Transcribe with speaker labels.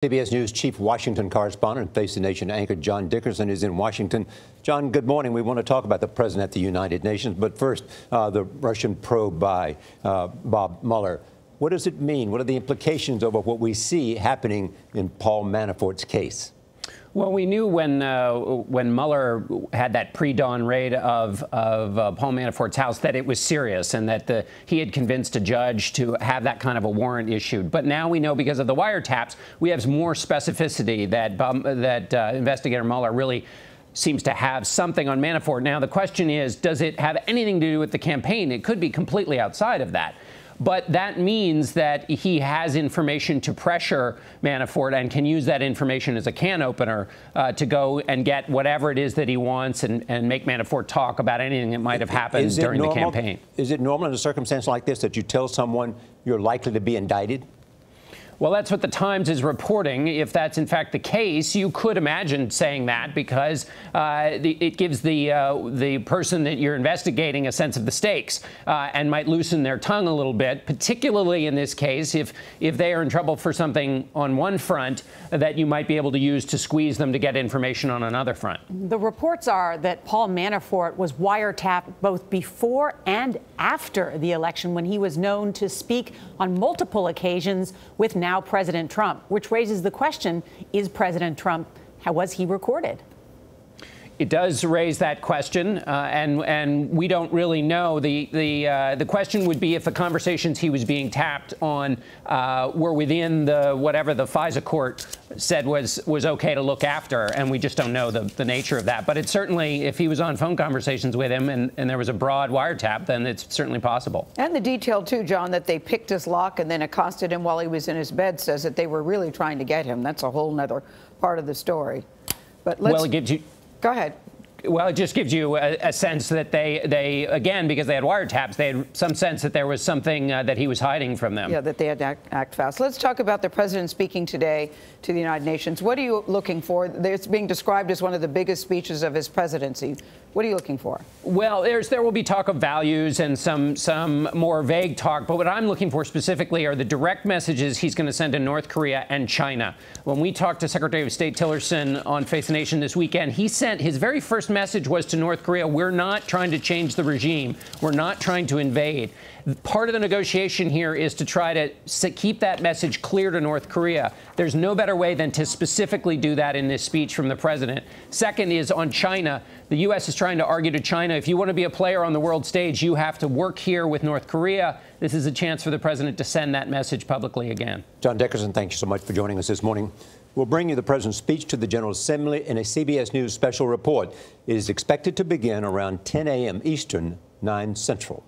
Speaker 1: CBS News chief Washington correspondent and Face the Nation anchor John Dickerson is in Washington. John, good morning. We want to talk about the president at the United Nations, but first, the Russian probe by Bob Mueller. What does it mean? What are the implications of what we see happening in Paul Manafort's case?
Speaker 2: Well, we knew when Mueller had that pre-dawn raid of Paul Manafort's house that it was serious and that he had convinced a judge to have that kind of a warrant issued. But now we know, because of the wiretaps, we have more specificity that investigator Mueller really seems to have something on Manafort. Now, the question is, does it have anything to do with the campaign? It could be completely outside of that. But that means that he has information to pressure Manafort and can use that information as a can opener to go and get whatever it is that he wants and make Manafort talk about anything that might have happened during the campaign. Is
Speaker 1: it normal in a circumstance like this that you tell someone you're likely to be indicted?
Speaker 2: Well, that's what the Times is reporting. If that's in fact the case, you could imagine saying that, because it gives the person that you're investigating a sense of the stakes and might loosen their tongue a little bit, particularly in this case if they are in trouble for something on one front that you might be able to use to squeeze them to get information on another front.
Speaker 3: The reports are that Paul Manafort was wiretapped both before and after the election, when he was known to speak on multiple occasions with now President Trump, which raises the question, is President Trump, was he recorded?
Speaker 2: It does raise that question, and we don't really know. The question would be if the conversations he was being tapped on were within whatever the FISA court said was okay to look after, and we just don't know the nature of that. But it's certainly, if he was on phone conversations with him and there was a broad wiretap, then it's certainly possible.
Speaker 4: And the detail, too, John, that they picked his lock and then accosted him while he was in his bed says that they were really trying to get him. That's a whole nother part of the story. But let's...
Speaker 2: Well, it gives you...
Speaker 4: Go ahead.
Speaker 2: Well, it just gives you a sense that they again, because they had wiretaps, they had some sense that there was something that he was hiding from them.
Speaker 4: Yeah, that they had to act fast. Let's talk about the president speaking today to the United Nations. What are you looking for? It's being described as one of the biggest speeches of his presidency. What are you looking for?
Speaker 2: Well, there will be talk of values and some more vague talk, but what I'm looking for specifically are the direct messages he's going to send to North Korea and China. When we talked to Secretary of State Tillerson on Face the Nation this weekend, he sent his very first message was to North Korea: we're not trying to change the regime. We're not trying to invade. Part of the negotiation here is to try to keep that message clear to North Korea. There's no better way than to specifically do that in this speech from the president. Second is on China. The U.S. is trying to argue to China, if you want to be a player on the world stage, you have to work here with North Korea. This is a chance for the president to send that message publicly again.
Speaker 1: John Dickerson, thank you so much for joining us this morning. We'll bring you the president's speech to the General Assembly in a CBS News special report. It is expected to begin around 10 a.m. Eastern, 9 Central.